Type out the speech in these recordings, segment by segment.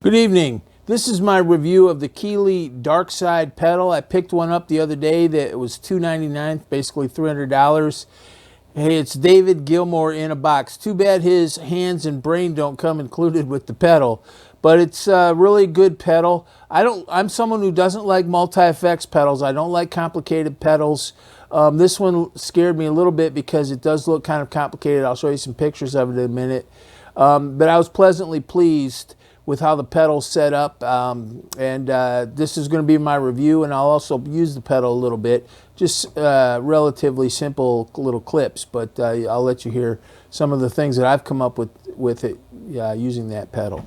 Good evening. This is my review of the Keeley Dark Side pedal. I picked one up the other day that was $2.99, basically $300. Hey, it's David Gilmour in a box. Too bad his hands and brain don't come included with the pedal, but it's a really good pedal. I'm someone who doesn't like multi-effects pedals. I don't like complicated pedals. This one scared me a little bit because it does look kind of complicated. I'll show you some pictures of it in a minute. But I was pleasantly pleased with how the pedal's set up, this is going to be my review, and I'll also use the pedal a little bit, just relatively simple little clips, but I'll let you hear some of the things that I've come up with it using that pedal.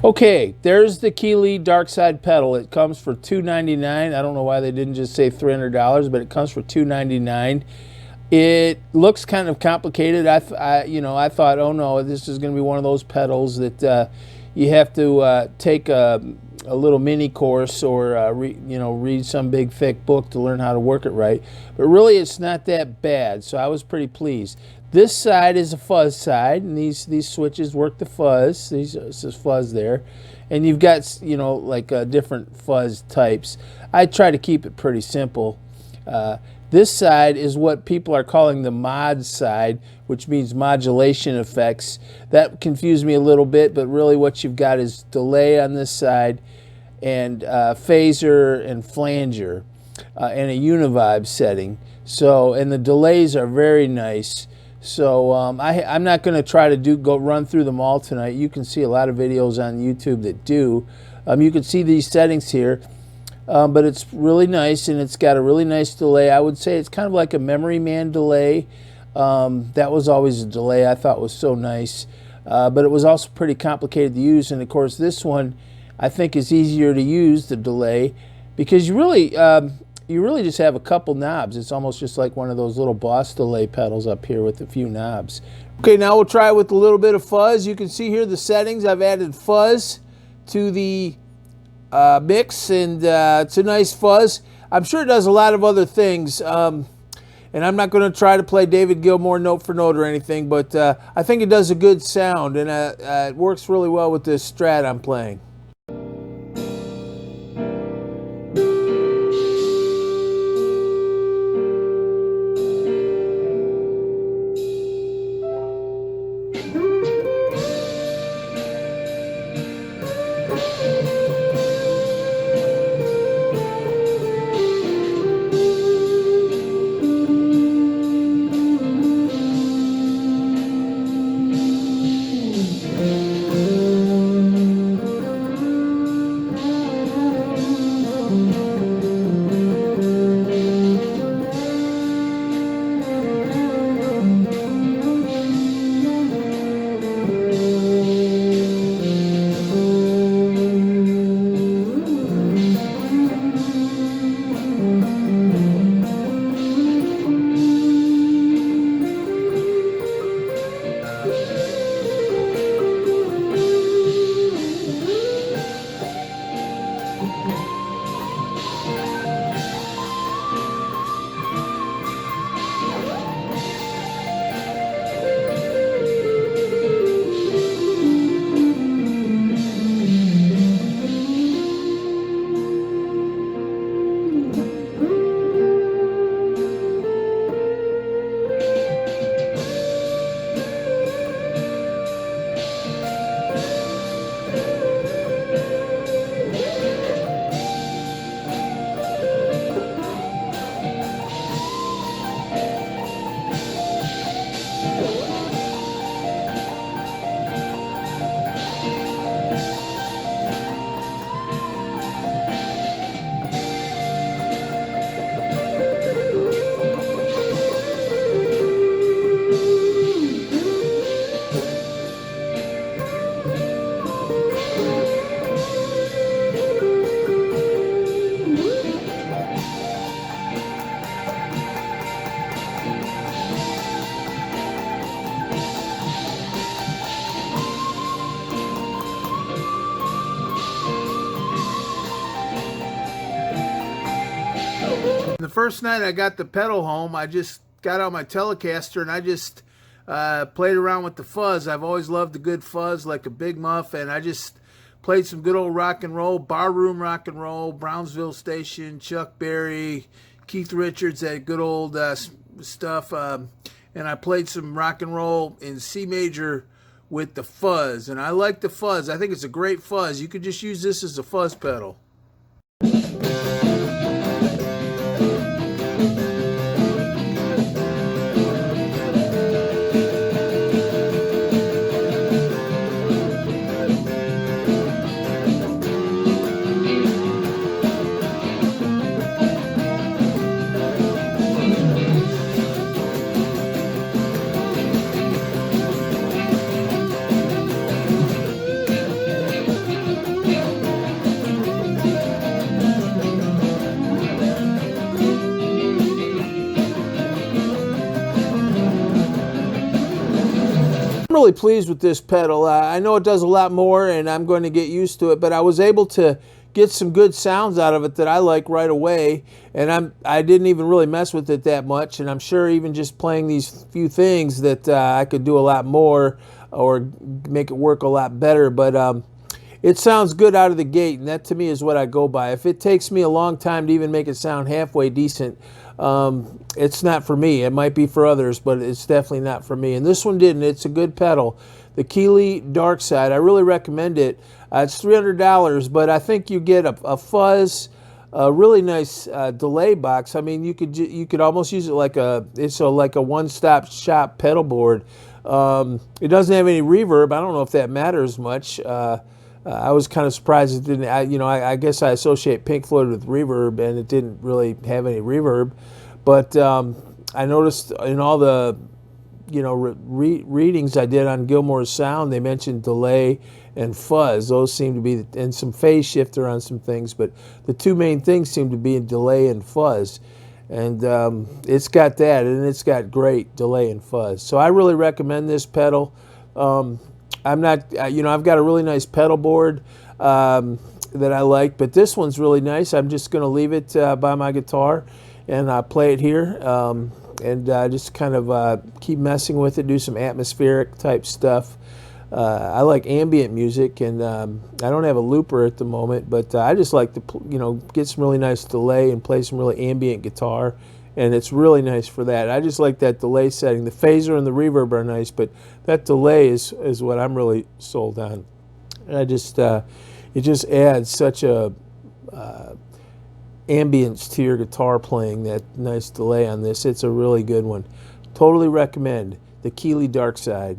Okay, there's the Keeley Dark Side pedal. It comes for $2.99. I don't know why they didn't just say $300, but it comes for $2.99. It looks kind of complicated. I thought, oh no, this is going to be one of those pedals that you have to take a little mini course or read some big thick book to learn how to work it right. But really, it's not that bad. So I was pretty pleased. This side is a fuzz side, and these switches work the fuzz. This is fuzz there, and you've got different fuzz types. I try to keep it pretty simple. This side is what people are calling the mod side, which means modulation effects. That confused me a little bit, but really what you've got is delay on this side and phaser and flanger and a univibe setting. So, and the delays are very nice. So I'm not going to try to run through them all tonight. You can see a lot of videos on YouTube that do. You can see these settings here. But it's really nice, and it's got a really nice delay. I would say it's kind of like a Memory Man delay. That was always a delay I thought was so nice. But it was also pretty complicated to use. And, of course, this one I think is easier to use, the delay, because you really just have a couple knobs. It's almost just like one of those little Boss delay pedals up here with a few knobs. Okay, now we'll try it with a little bit of fuzz. You can see here the settings. I've added fuzz to the mix, and it's a nice fuzz. I'm sure it does a lot of other things, and I'm not going to try to play David Gilmour note for note or anything, but I think it does a good sound, and it works really well with this Strat I'm playing. The first night I got the pedal home, I just got out my Telecaster and I just Played around with the fuzz. I've always loved a good fuzz, like a Big Muff, and I just played some good old rock and roll, barroom rock and roll, Brownsville Station, Chuck Berry, Keith Richards, that good old stuff. And I played some rock and roll in C major with the fuzz. And I like the fuzz. I think it's a great fuzz. You could just use this as a fuzz pedal. I'm really pleased with this pedal. I know it does a lot more and I'm going to get used to it, but I was able to get some good sounds out of it that I like right away, and I didn't even really mess with it that much, and I'm sure even just playing these few things that I could do a lot more or make it work a lot better, but it sounds good out of the gate, and that to me is what I go by. If it takes me a long time to even make it sound halfway decent, it's not for me. It might be for others, but it's definitely not for me. And this one didn't. It's a good pedal. The Keeley Dark Side. I really recommend it. It's $300, but I think you get a fuzz, a really nice delay box. I mean, you could almost use it like like a one-stop shop pedal board. It doesn't have any reverb. I don't know if that matters much. I was kind of surprised it didn't. I guess I associate Pink Floyd with reverb, and it didn't really have any reverb. But I noticed in all the readings I did on Gilmour's sound, they mentioned delay and fuzz. Those seem to be, and some phase shifter on some things, but the two main things seem to be delay and fuzz. And it's got that, and it's got great delay and fuzz. So I really recommend this pedal. I'm not, I've got a really nice pedal board that I like, but this one's really nice. I'm just going to leave it by my guitar and play it here, and just kind of keep messing with it, do some atmospheric type stuff. I like ambient music, and I don't have a looper at the moment, but I just like to, get some really nice delay and play some really ambient guitar, and it's really nice for that. I just like that delay setting. The phaser and the reverb are nice, but that delay is what I'm really sold on. And it just adds such a ambience to your guitar playing, that nice delay on this. It's a really good one. Totally recommend the Keeley Dark Side.